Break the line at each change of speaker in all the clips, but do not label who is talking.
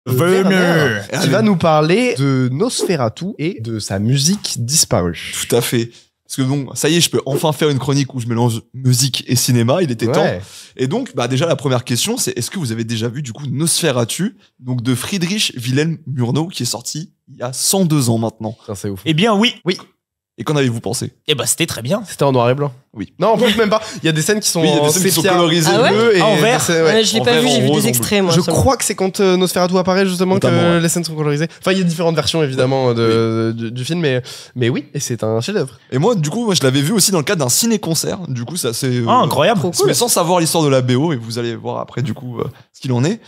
Werner,
qui va nous parler de Nosferatu et de sa musique disparue.
Tout à fait. Parce que bon, ça y est, je peux enfin faire une chronique où je mélange musique et cinéma, il était temps. Et donc, déjà, la première question, c'est est-ce que vous avez déjà vu, du coup, Nosferatu, donc de Friedrich Wilhelm Murnau, qui est sorti il y a 102 ans maintenant.
Putain, c'est ouf.
Eh bien, oui.
Oui.
Et qu'en avez-vous pensé?
Eh ben, c'était très bien.
C'était en noir et blanc.
Oui.
Non, en plus, même pas. Il y a des scènes qui sont,
Oui, il y a des scènes qui sont colorisées
bleu et
en vert.
Je l'ai pas vu, j'ai vu des extraits, moi.
Je crois que c'est quand Nosferatu apparaît, justement,
notamment,
que les scènes sont colorisées. Enfin, il y a différentes versions, évidemment, du film, mais oui, et c'est un chef-d'œuvre.
Et moi, du coup, je l'avais vu aussi dans le cadre d'un ciné-concert. Du coup, c'est assez...
incroyable.
Mais sans savoir l'histoire de la BO, et vous allez voir après, du coup, ce qu'il en est.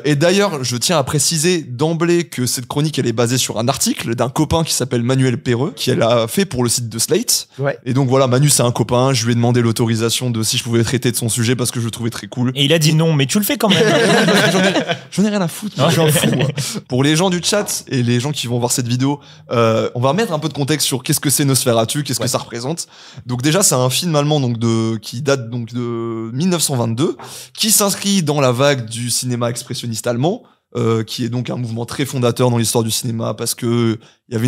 Et d'ailleurs, je tiens à préciser d'emblée que cette chronique, elle est basée sur un article d'un copain qui s'appelle Manuel Perreux, qui elle a fait pour le site de Slate.
Ouais.
Et donc voilà, Manu, c'est un copain. Je lui ai demandé l'autorisation de si je pouvais traiter de son sujet parce que je le trouvais très cool.
Et il a dit non, mais tu le fais quand même.
J'en ai rien à foutre. Je suis un fou, moi. Pour les gens du chat et les gens qui vont voir cette vidéo, on va mettre un peu de contexte sur qu'est-ce que c'est Nosferatu, qu'est-ce que ça représente. Donc déjà, c'est un film allemand qui date donc de 1922, qui s'inscrit dans la vague du cinéma expressionniste allemand, qui est donc un mouvement très fondateur dans l'histoire du cinéma parce que il y avait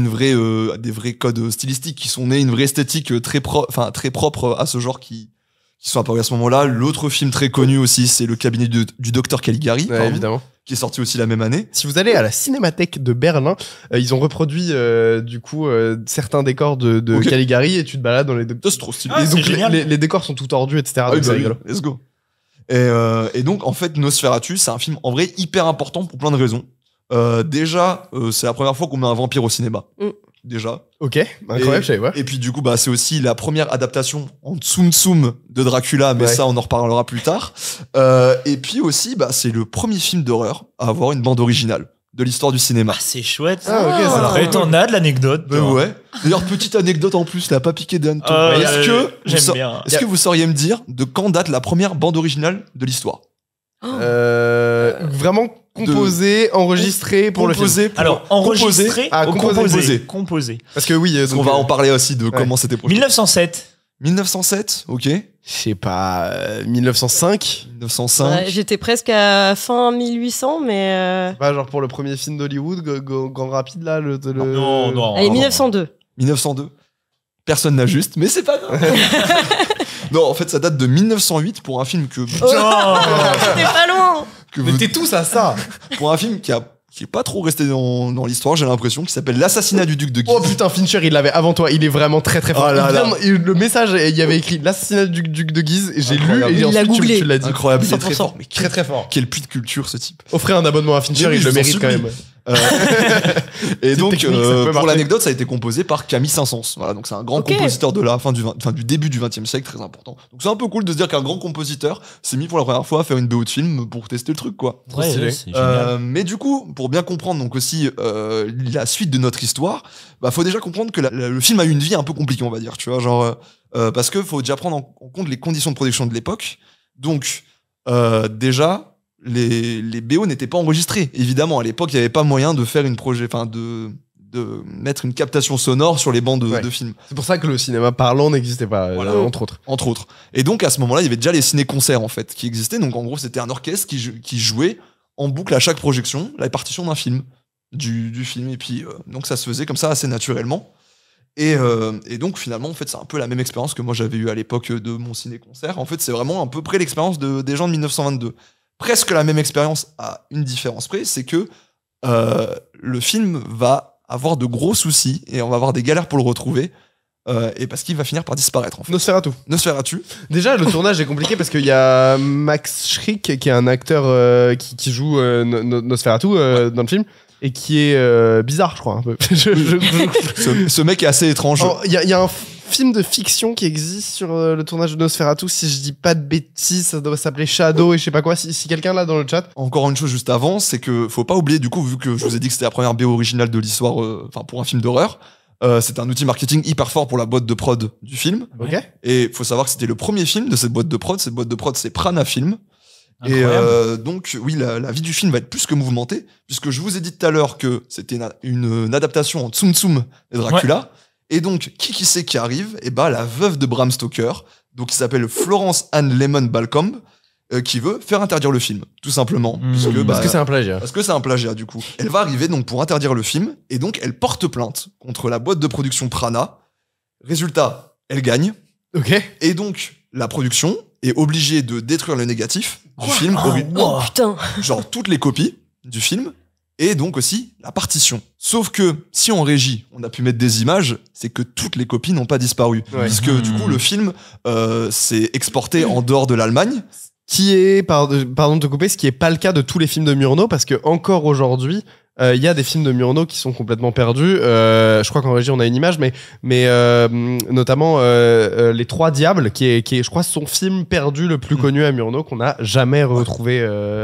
des vrais codes stylistiques qui sont nés, une vraie esthétique très propre à ce genre qui sont apparus à ce moment-là. L'autre film très connu aussi, c'est Le cabinet du docteur Caligari,
Évidemment.
qui est sorti aussi la même année.
Si vous allez à la Cinémathèque de Berlin, ils ont reproduit certains décors de Caligari et tu te balades dans les deux.
C'est trop stylé.
Et donc,
c'est génial.
les décors sont tout tordus, etc. donc c'est rigolo.
Let's go. Et donc, en fait, Nosferatu, c'est un film en vrai hyper important pour plein de raisons. Déjà, c'est la première fois qu'on met un vampire au cinéma. Déjà.
Ok, incroyable, je savais pas.
Et puis du coup, c'est aussi la première adaptation en tsum tsum de Dracula, mais ça, on en reparlera plus tard. Et puis aussi, c'est le premier film d'horreur à avoir une bande originale de l'histoire du cinéma.
Ah, c'est chouette.
Ah, ok, ça.
Alors, et t'en as de l'anecdote.
Ouais. D'ailleurs, petite anecdote en plus, n'a pas piqué d'un tout.
J'aime bien.
Est-ce que vous sauriez me dire de quand date la première bande originale de l'histoire?
Vraiment composé, enregistré pour le film.
Alors, enregistré composé.
Parce que oui,
on va en parler aussi de comment c'était projeté.
1907.
1907, ok.
Je sais pas, 1905.
1905.
Ouais, j'étais presque à fin 1800, mais...
Pas genre pour le premier film d'Hollywood, Grand Rapide, là,
Non.
Allez, 1902.
1902. Personne n'a juste, mais c'est pas grave. Non, en fait, ça date de 1908 pour un film que...
C'était pas loin.
Mais t'es tous à ça.
Pour un film qui est pas trop resté dans l'histoire, j'ai l'impression, qui s'appelle L'assassinat du duc de Guise.
Oh putain, Fincher, il l'avait avant toi. Il est vraiment très très fort. Le message, il y avait écrit L'assassinat du duc de Guise. Et j'ai lu et
il
ensuite
googlé.
tu l'as dit.
Incroyable, il est
100%.
très fort. Mais
Très très fort.
quel puits de culture, ce type.
Offrez un abonnement à Fincher,
Oui,
il
je
le
vous en
mérite quand
supplie.
même.
Et donc,
technique, ça peut
pour
marcher.
l'anecdote, ça a été composé par Camille Saint-Saëns. Voilà, donc c'est un grand compositeur de la fin du début du XXe siècle, très important. Donc c'est un peu cool de se dire qu'un grand compositeur s'est mis pour la première fois à faire une BO de film pour tester le truc, quoi.
Ouais,
stylé.
c'est génial.
Mais du coup, pour bien comprendre donc aussi la suite de notre histoire, faut déjà comprendre que le film a eu une vie un peu compliquée, on va dire, tu vois, genre parce que faut déjà prendre en compte les conditions de production de l'époque. Donc déjà les BO n'étaient pas enregistrés. Évidemment, à l'époque, il n'y avait pas moyen de faire de mettre une captation sonore sur les bandes de films.
C'est pour ça que le cinéma parlant n'existait pas,
Voilà.
entre autres.
Entre autres. Et donc, à ce moment-là, il y avait déjà les ciné-concerts, en fait, qui existaient. Donc, en gros, c'était un orchestre qui jouait en boucle à chaque projection la partition d'un film, du film. Et puis, donc, ça se faisait comme ça assez naturellement. Et donc, finalement, en fait, c'est un peu la même expérience que moi, j'avais eu à l'époque de mon ciné-concert. En fait, c'est vraiment à peu près l'expérience des gens de 1922. Presque la même expérience à une différence près, c'est que le film va avoir de gros soucis et on va avoir des galères pour le retrouver et parce qu'il va finir par disparaître en fait. Nosferatu.
Déjà, le tournage est compliqué parce qu'il y a Max Schreck qui est un acteur qui joue Nosferatu dans le film et qui est bizarre, je crois, un peu.
Ce mec est assez étrange.
Il y a un film de fiction qui existe sur le tournage de Nosferatu, si je dis pas de bêtises, ça doit s'appeler Shadow et je sais pas quoi. Si quelqu'un l'a dans le chat.
Encore une chose juste avant, c'est que faut pas oublier, du coup, vu que je vous ai dit que c'était la première BO originale de l'histoire, pour un film d'horreur, c'est un outil marketing hyper fort pour la boîte de prod du film.
Ok.
Et faut savoir que c'était le premier film de cette boîte de prod. Cette boîte de prod, c'est Prana Film.
Incroyable.
Et donc, oui, la vie du film va être plus que mouvementée, puisque je vous ai dit tout à l'heure que c'était une adaptation en Tsum Tsum et Dracula. Ouais. Et donc, qui c'est qui arrive? Et la veuve de Bram Stoker, donc qui s'appelle Florence Anne Lemon Balcombe, qui veut faire interdire le film, tout simplement.
Parce que c'est un plagiat.
Parce que c'est un plagiat, du coup. Elle va arriver donc pour interdire le film, et donc elle porte plainte contre la boîte de production Prana. Résultat, elle gagne.
Ok.
Et donc, la production est obligée de détruire le négatif du film.
Oh putain.
Genre toutes les copies du film, et donc aussi la partition. Sauf que, si en régie, on a pu mettre des images, c'est que toutes les copies n'ont pas disparu. Puisque, du coup, le film s'est exporté en dehors de l'Allemagne.
Qui est, pardon de te couper, ce qui est pas le cas de tous les films de Murnau, parce que encore aujourd'hui, il y a des films de Murnau qui sont complètement perdus. Je crois qu'en régie on a une image, mais notamment Les Trois Diables, qui est, je crois, son film perdu le plus connu à Murnau, qu'on n'a jamais retrouvé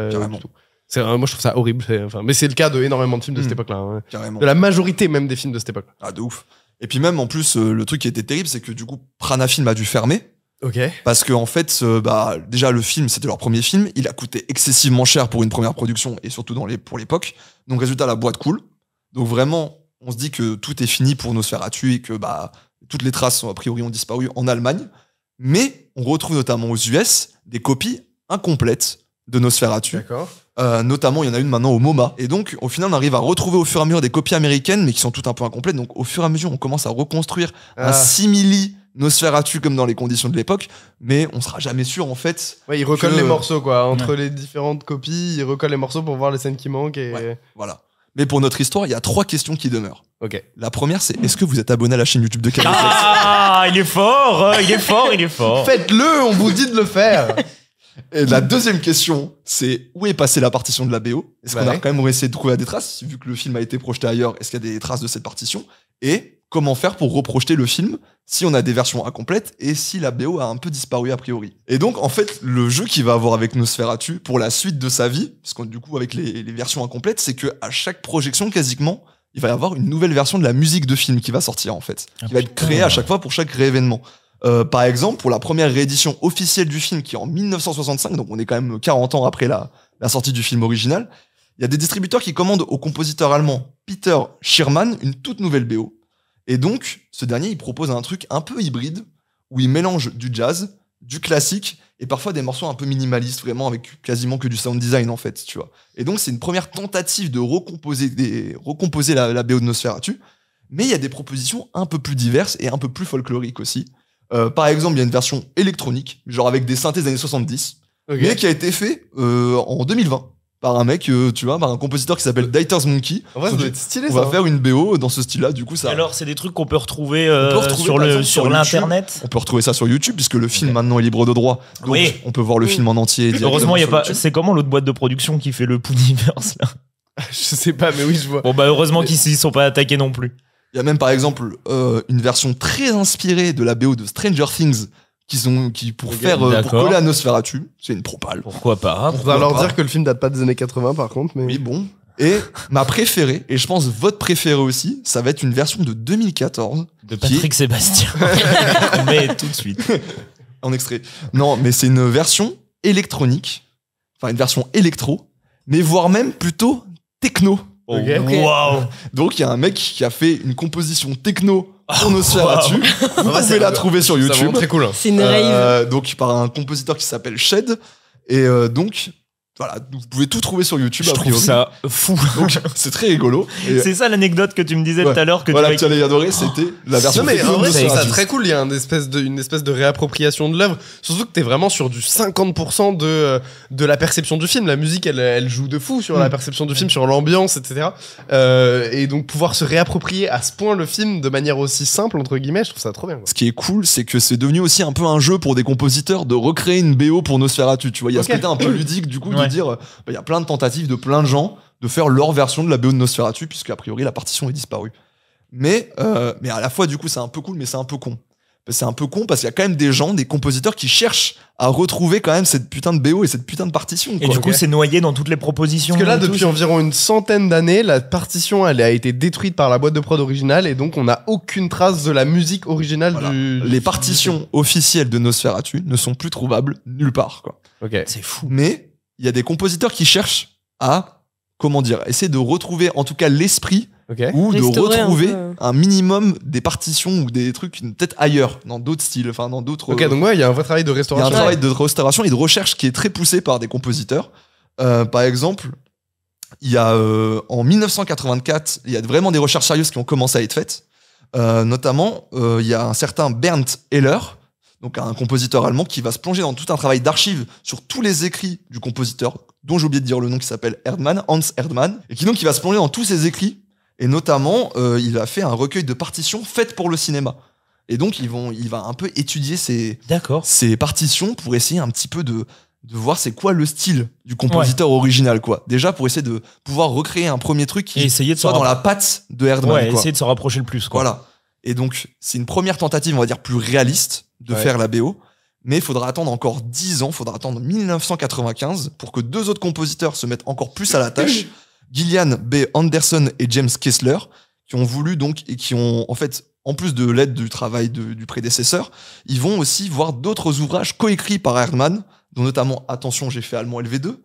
du tout. Moi je trouve ça horrible, mais c'est le cas de énormément de films de cette époque-là, hein.
Carrément.
De la majorité même des films de cette époque.
Ah, de ouf. Et puis même en plus, le truc qui était terrible, c'est que du coup, Prana Film a dû fermer.
Ok.
Parce que en fait, déjà le film, c'était leur premier film, il a coûté excessivement cher pour une première production et surtout pour l'époque. Donc résultat, la boîte coule. Donc vraiment, on se dit que tout est fini pour Nosferatu et que toutes les traces a priori ont disparu en Allemagne. Mais on retrouve notamment aux US des copies incomplètes de Nosferatu.
D'accord.
Notamment, il y en a une maintenant au MoMA. Et donc, au final, on arrive à retrouver au fur et à mesure des copies américaines, mais qui sont toutes un peu incomplètes. Donc, au fur et à mesure, on commence à reconstruire un simili Nosferatu comme dans les conditions de l'époque, mais on sera jamais sûr en fait.
Ouais, ils recollent les morceaux quoi, entre les différentes copies, ils recollent les morceaux pour voir les scènes qui manquent et...
Ouais, voilà. Mais pour notre histoire, il y a 3 questions qui demeurent.
Ok.
La première, c'est est-ce que vous êtes abonné à la chaîne YouTube de Canal+?
Ah, il est fort, il est fort.
Faites-le, on vous dit de le faire.
Et la deuxième question, c'est où est passée la partition de la BO? Est-ce qu'on a quand même essayé de trouver des traces, vu que le film a été projeté ailleurs? Est-ce qu'il y a des traces de cette partition? Et comment faire pour reprojeter le film si on a des versions incomplètes et si la BO a un peu disparu a priori. Et donc, en fait, le jeu qu'il va avoir avec Nosferatu pour la suite de sa vie, parce que du coup, avec les versions incomplètes, c'est que à chaque projection, quasiment, il va y avoir une nouvelle version de la musique de film qui va sortir, en fait. Qui va être créée à chaque fois pour chaque réévénement. Par exemple, pour la première réédition officielle du film, qui est en 1965, donc on est quand même 40 ans après la sortie du film original, il y a des distributeurs qui commandent au compositeur allemand Peter Schirmann une toute nouvelle BO. Et donc, ce dernier, il propose un truc un peu hybride, où il mélange du jazz, du classique, et parfois des morceaux un peu minimalistes, vraiment avec quasiment que du sound design, en fait, tu vois. Et donc, c'est une première tentative de recomposer la BO de Nosferatu, mais il y a des propositions un peu plus diverses et un peu plus folkloriques aussi. Par exemple, il y a une version électronique, genre avec des synthés des années 70, mais qui a été fait en 2020. Par un mec, tu vois, par un compositeur qui s'appelle Dieter's Monkey.
En vrai, ça doit être stylé,
on va faire une BO dans ce style-là, du coup, ça.
Et alors, c'est des trucs qu'on peut retrouver, sur l'internet.
On peut retrouver ça sur YouTube, puisque le film maintenant est libre de droit. Donc, on peut voir le film en entier.
Heureusement, il y a pas. C'est comment l'autre boîte de production qui fait le Pooniverse là?
Je sais pas, mais oui, je vois.
Bon, heureusement qu'ils s'y sont pas attaqués non plus.
Il y a même, par exemple, une version très inspirée de la BO de Stranger Things. Pour coller à Nosferatu, c'est une propale.
Pourquoi pas?
On va leur dire que le film date pas des années 80 par contre. Mais...
Oui, bon. Et ma préférée, et je pense votre préférée aussi, ça va être une version de 2014.
De Patrick Sébastien. Mais tout de suite.
En extrait. Non, mais c'est une version électronique. Enfin, une version électro. Mais voire même plutôt techno.
Okay.
Wow.
Donc, il y a un mec qui a fait une composition techno pour Nosferatu. Vous pouvez la trouver sur YouTube.
C'est très cool.
C'est une rave.
Donc, par un compositeur qui s'appelle Shed. Et donc, voilà, vous pouvez tout trouver sur YouTube.
Je trouve ça fou.
Donc, c'est très rigolo.
C'est ça l'anecdote que tu me disais tout à l'heure.
Voilà, tu allais adorer, c'était la version.
Non, mais en vrai, c'est ça très cool. Il y a une espèce de réappropriation de l'œuvre. Surtout que t'es vraiment sur du 50% de la perception du film. La musique, elle joue de fou sur la perception du film, sur l'ambiance, etc. Et donc, pouvoir se réapproprier à ce point le film de manière aussi simple, entre guillemets, je trouve ça trop bien, quoi.
Ce qui est cool, c'est que c'est devenu aussi un peu un jeu pour des compositeurs de recréer une BO pour Nosferatu. Tu vois, il y a ce côté un peu ludique, du coup, de dire, il y a plein de tentatives de plein de gens de faire leur version de la BO de Nosferatu, puisque a priori la partition est disparue. Mais à la fois, du coup, c'est un peu cool, mais c'est un peu con. C'est un peu con parce qu'il y a quand même des gens, des compositeurs qui cherchent à retrouver quand même cette putain de BO et cette putain de partition, quoi.
Et du coup, c'est noyé dans toutes les propositions.
Parce que là, depuis environ une centaine d'années, la partition, elle a été détruite par la boîte de prod originale et donc on n'a aucune trace de la musique originale
Les partitions officielles de Nosferatu ne sont plus trouvables nulle part, quoi.
Ok.
C'est fou.
Mais il y a des compositeurs qui cherchent à comment dire, essayer de retrouver en tout cas l'esprit
Ok.
ou de
Restaurer
retrouver
un peu.
un minimum des partitions ou des trucs peut-être ailleurs, dans d'autres styles, enfin dans d'autres.
Ok, donc ouais, il y a un vrai travail de
Il y a un
restauration.
travail de restauration et de recherche qui est très poussé par des compositeurs. Par exemple, il y a en 1984, il y a vraiment des recherches sérieuses qui ont commencé à être faites. Notamment, il y a un certain Bernd Heller, donc un compositeur allemand, qui va se plonger dans tout un travail d'archives sur tous les écrits du compositeur, dont j'ai oublié de dire le nom, qui s'appelle Erdmann, Hans Erdmann, et qui donc il va se plonger dans tous ses écrits. Et notamment, il a fait un recueil de partitions faites pour le cinéma. Et donc, il va un peu étudier ces partitions pour essayer un petit peu de voir c'est quoi le style du compositeur original, quoi. Déjà, pour essayer de pouvoir recréer un premier truc qui soit dans la patte de Erdmann,
Ouais,
quoi.
essayer de se rapprocher le plus, quoi.
Voilà. Et donc, c'est une première tentative, on va dire, plus réaliste de faire la BO. Mais il faudra attendre encore 10 ans, il faudra attendre 1995 pour que 2 autres compositeurs se mettent encore plus à la tâche. Gillian B. Anderson et James Kessler, qui ont voulu donc, et qui ont, en fait, en plus de l'aide du travail du prédécesseur, ils vont aussi voir d'autres ouvrages coécrits par Erdmann, dont notamment, attention, j'ai fait allemand LV2,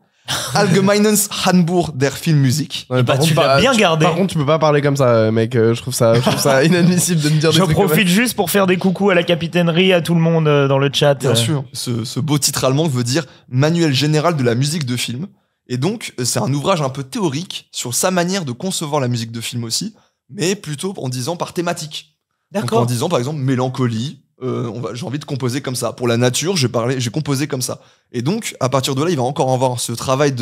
Allgemeines Handbuch der Filmmusik.
Ouais,
Bah, tu l'as bien gardé.
Par contre, tu peux pas parler comme ça, mec. Je trouve ça inadmissible de me dire des
Je
trucs comme ça.
profite juste pour faire des coucous à la capitainerie, à tout le monde dans le chat.
Bien sûr. Ce beau titre allemand veut dire Manuel général de la musique de film. Et donc, c'est un ouvrage un peu théorique sur sa manière de concevoir la musique de film aussi, mais plutôt en disant par thématique. Donc, en
D'accord.
disant par exemple mélancolie, j'ai envie de composer comme ça. Pour la nature, j'ai composé comme ça. Et donc, à partir de là, il va encore avoir ce travail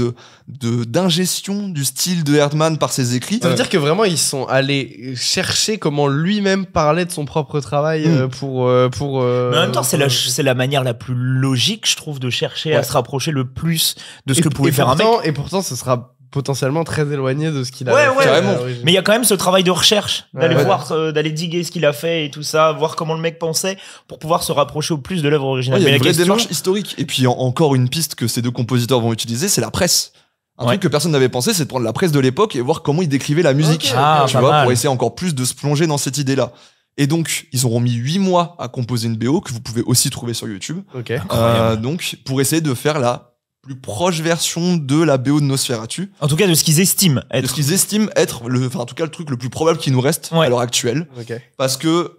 d'ingestion du style de Erdmann par ses écrits.
Ça veut dire que vraiment ils sont allés chercher comment lui-même parlait de son propre travail pour.
Mais en même temps, c'est la manière la plus logique, je trouve, de chercher à se rapprocher le plus de ce que pouvait faire un mec.
Et pourtant, ce sera potentiellement très éloigné de ce qu'il a
Ouais,
fait.
carrément.
Mais il y a quand même ce travail de recherche, d'aller
Ouais.
voir, d'aller diguer ce qu'il a fait et tout ça, voir comment le mec pensait pour pouvoir se rapprocher au plus de l'œuvre originale.
Il y a
Mais
une
la
vraie
question,
démarche historique. Et puis encore une piste que ces 2 compositeurs vont utiliser, c'est la presse. Un truc que personne n'avait pensé, c'est de prendre la presse de l'époque et voir comment ils décrivaient la musique.
Ok,
Ah,
tu
pas
vois,
mal.
pour essayer encore plus de se plonger dans cette idée-là. Et donc, ils auront mis 8 mois à composer une BO que vous pouvez aussi trouver sur YouTube.
Ok.
Donc, pour essayer de faire la plus proche version de la BO de Nosferatu,
en tout cas, de ce qu'ils estiment
de
être.
ce qu'ils estiment être en tout cas le truc le plus probable qui nous reste à l'heure actuelle.
Ok.
Parce que,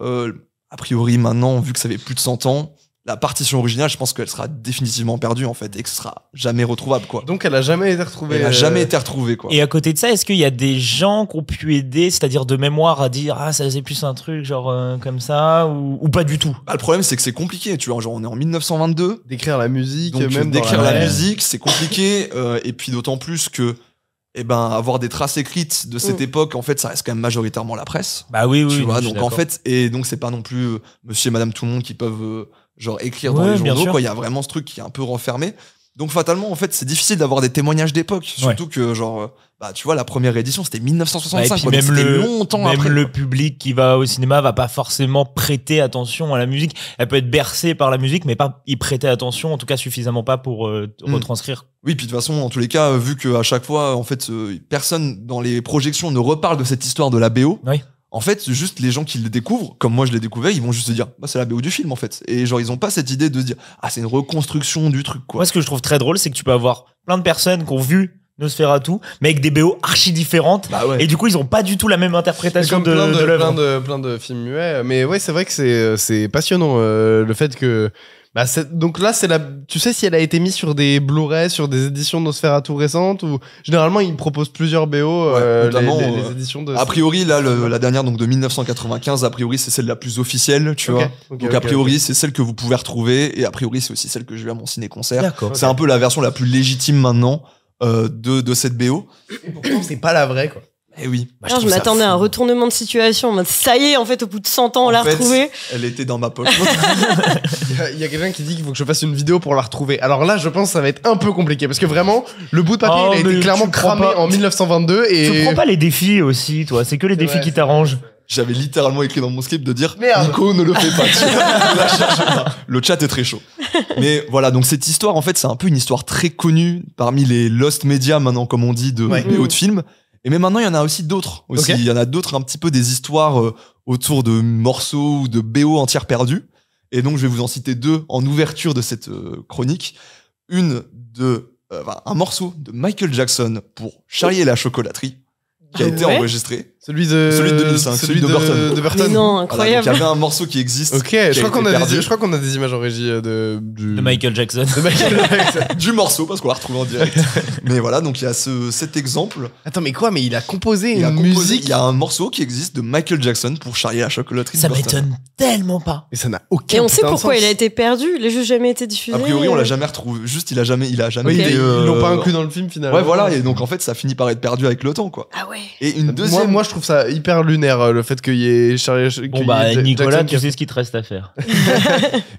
a priori, maintenant, vu que ça fait plus de 100 ans, la partition originale, je pense qu'elle sera définitivement perdue, en fait, et que ce sera jamais retrouvable, quoi.
Donc elle a jamais été retrouvée.
Elle a jamais été retrouvée, quoi.
Et à côté de ça, est-ce qu'il y a des gens qui ont pu aider, c'est-à-dire de mémoire, à dire ah ça faisait plus un truc genre comme ça ou pas du tout?
Bah, le problème, c'est que c'est compliqué, tu vois. Genre, on est en 1922.
D'écrire la musique,
Donc,
même
d'écrire
dans
la musique, c'est compliqué. Et puis, d'autant plus que, avoir des traces écrites de cette époque, en fait, ça reste quand même majoritairement la presse.
Bah oui,
Tu vois,
je suis
donc en
d'accord.
fait, et donc c'est pas non plus monsieur et madame tout le monde qui peuvent genre écrire dans
Ouais,
les
bien
journaux,
sûr.
quoi. Il y a vraiment ce truc qui est un peu renfermé. Donc fatalement, en fait, c'est difficile d'avoir des témoignages d'époque. Surtout que, genre, tu vois, la première édition, c'était 1965,
Ouais, et puis
quoi. Donc
même
c'était longtemps
même
après.
le public qui va au cinéma va pas forcément prêter attention à la musique. Elle peut être bercée par la musique, mais pas y prêter attention, en tout cas suffisamment pas pour retranscrire.
Oui, puis de toute façon, en tous les cas, vu qu'à chaque fois, en fait, personne dans les projections ne reparle de cette histoire de la BO.
Oui.
En fait, juste les gens qui le découvrent, comme moi je l'ai découvert, ils vont juste se dire, bah, c'est la BO du film, en fait. Et genre, ils ont pas cette idée de se dire, ah, c'est une reconstruction du truc, quoi.
Moi, ce que je trouve très drôle, c'est que tu peux avoir plein de personnes qui ont vu Nosferatu, mais avec des BO archi différentes.
Bah ouais.
Et du coup, ils ont pas du tout la même interprétation
comme
de l'œuvre.
plein de films muets. Mais ouais, c'est vrai que c'est passionnant le fait que. Bah donc là, tu sais si elle a été mise sur des Blu-ray, sur des éditions de Nosferatu récentes ou généralement ils proposent plusieurs BO,
notamment,
les éditions de.
A priori, là, la dernière, donc de 1995, a priori, c'est celle la plus officielle, tu vois. Donc, a priori, c'est celle que vous pouvez retrouver, et a priori, c'est aussi celle que j'ai eu à mon ciné-concert.
D'accord.
C'est un peu la version la plus légitime maintenant de cette BO.
Et pourtant, c'est pas la vraie, quoi.
Eh oui.
Bah,
Je
trouve ça
m'attendais à un
fou.
retournement de situation. En mode, ça y est, en fait, au bout de 100 ans, on l'a
En fait,
retrouvée.
Elle était dans ma poche.
Il y a quelqu'un qui dit qu'il faut que je fasse une vidéo pour la retrouver. Alors là, je pense que ça va être un peu compliqué parce que vraiment, le bout de papier,
Oh,
il a
mais
été clairement
tu prends
cramé
pas-
en 1922 et.
Tu prends pas les défis aussi, toi. C'est que les
C'est
défis
vrai,
qui
c'est
t'arrangent.
J'avais littéralement écrit dans mon script de dire
Merde.
Nico, ne le fais pas. Tu vois. Là, cherchez pas. Le chat est très chaud. Mais voilà, donc cette histoire, en fait, c'est un peu une histoire très connue parmi les lost media maintenant, comme on dit, de BO de films. Et mais maintenant, il y en a aussi d'autres. Aussi,
Ok.
il y en a d'autres un petit peu des histoires autour de morceaux ou de BO entières perdues. Et donc, je vais vous en citer deux en ouverture de cette chronique. Une de un morceau de Michael Jackson pour Charlie et la chocolaterie qui a été
ouais
enregistré.
Celui de
2005, celui de Burton.
De Burton.
Mais non,
Voilà, donc
incroyable.
il y avait un morceau qui existe.
Ok, je crois qu'on a des images en régie
De Michael Jackson.
de Michael Jackson.
Du morceau, parce qu'on l'a retrouvé en direct. Mais voilà, donc il y a cet exemple.
Attends, mais quoi? Mais il a composé
Il a
une
composé-
musique.
Il y a un morceau qui existe de Michael Jackson pour Charlie et la chocolaterie.
Ça
de Burton.
m'étonne tellement pas.
Mais ça n'a aucun
Et on sait
putain de
pourquoi
sens.
il a été perdu. Il a juste jamais été diffusé.
A priori, on l'a jamais retrouvé. Juste, il a jamais
Oui,
Ok.
été,
ils l'ont pas inclus dans le film finalement.
Ouais, voilà. Et donc, en fait, ça finit par être perdu avec le temps, quoi.
Ah ouais.
Et une deuxième.
Moi, je trouve ça hyper lunaire le fait qu'il y ait Charlie.
Bon
qu'il y
bah
ait
Nicolas,
Jackson
tu sais ce qu'il te reste à faire.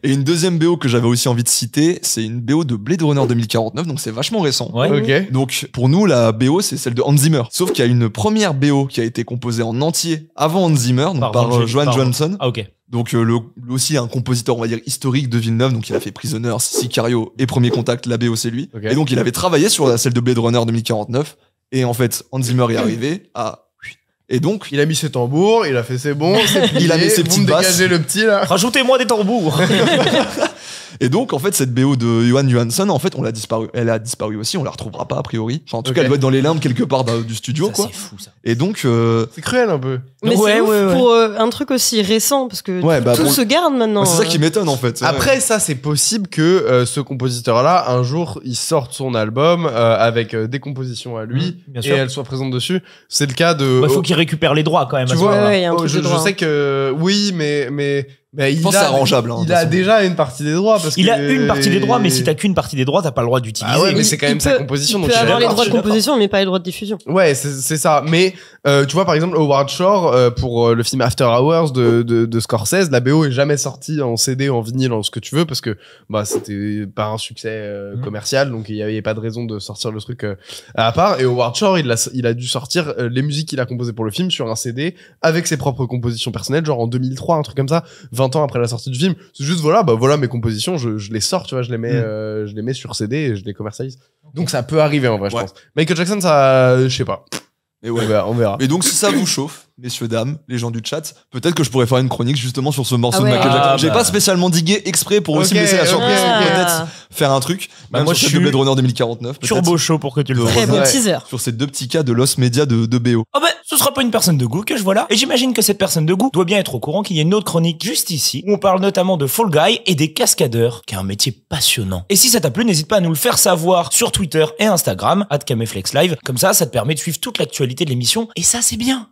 Et une deuxième BO que j'avais aussi envie de citer, c'est une BO de Blade Runner 2049, donc c'est vachement récent.
Ouais.
Ok.
Donc pour nous, la BO, c'est celle de Hans Zimmer. Sauf qu'il y a une première BO qui a été composée en entier avant Hans Zimmer, donc par Johan Johansson.
Ah ok.
Donc lui aussi un compositeur, on va dire, historique de Villeneuve. Donc il a fait Prisoners, Sicario et Premier Contact, la BO c'est lui.
Ok.
Et donc il avait travaillé sur celle de Blade Runner 2049. Et en fait, Hans Zimmer est arrivé à... Et donc,
Il a mis ses tambours, il a fait c'est bon, c'est plié,
Il a mis ses
vous
petites
me
basses.
dégagez le petit là.
Rajoutez-moi des tambours.
et donc, en fait, cette BO de Johan Johansson, en fait, elle a disparu aussi, on la retrouvera pas a priori. Enfin, en tout
Ok.
cas, elle doit être dans les limbes quelque part du studio,
Ça,
quoi.
c'est fou ça.
Et donc,
C'est cruel un peu.
Mais
Ouais,
c'est ouf
ouais, ouais.
pour un truc aussi récent parce que
Ouais, bah,
tout
pour-
se garde maintenant.
c'est ça qui m'étonne, en fait.
Après, ça, c'est possible que ce compositeur-là, un jour, il sorte son album avec des compositions à lui
Bien
et
sûr.
elles soient présentes dessus. C'est le cas de.
Il faut qu'il récupère les droits quand même.
tu
à ce
vois,
moment-là.
Ouais, il y a un truc
je
de droit.
sais que oui, mais il
pense
a,
que c'est arrangeable, hein, de
il
toute
a
façon.
déjà une partie des droits parce
Il
que
a une partie des droits, mais si t'as qu'une partie des droits, t'as pas le droit d'utiliser.
ah ouais, mais
Il-
c'est quand même
il
sa
peut-
composition.
Il
donc
peut
je suis
avoir les
d'accord,
droits de
je suis d'accord.
composition, mais pas les droits de diffusion.
Ouais, c'est ça. Mais tu vois, par exemple, Howard Shore, pour le film After Hours de Scorsese, la BO est jamais sortie en CD, en vinyle, en ce que tu veux, parce que bah c'était pas un succès commercial, donc il y avait pas de raison de sortir le truc à part. Et Howard Shore, il a dû sortir les musiques qu'il a composées pour le film sur un CD avec ses propres compositions personnelles, genre en 2003, un truc comme ça, 20 ans après la sortie du film. C'est juste voilà mes compositions, je les sors, tu vois, je les mets sur CD et je les commercialise. Donc ça peut arriver en vrai, je
Ouais.
pense. Michael Jackson, ça, je sais pas.
Et ouais.
On verra.
Et donc, si ça vous chauffe, messieurs, dames, les gens du chat, peut-être que je pourrais faire une chronique justement sur ce morceau
Ah
de
ouais.
Michael Jackson.
Ah,
J'ai
bah.
pas spécialement digué exprès pour aussi
Ok,
me laisser la surprise.
ok, ok.
Peut-être faire un truc.
Bah,
Même
moi,
sur
je
celle de
suis
Blade Runner 2049. peut-être.
Turbo chaud pour que tu le
De-
fasses.
Très bon
Ouais.
teaser.
Sur ces deux petits cas de Lost Media de BO.
Ah ben, ce sera pas une personne de goût que je vois là. Et j'imagine que cette personne de goût doit bien être au courant qu'il y a une autre chronique juste ici, où on parle notamment de Fall Guy et des cascadeurs, qui est un métier passionnant. Et si ça t'a plu, n'hésite pas à nous le faire savoir sur Twitter et Instagram, @cameflexlive. Comme ça te permet de suivre toute l'actualité de l'émission, et ça c'est bien.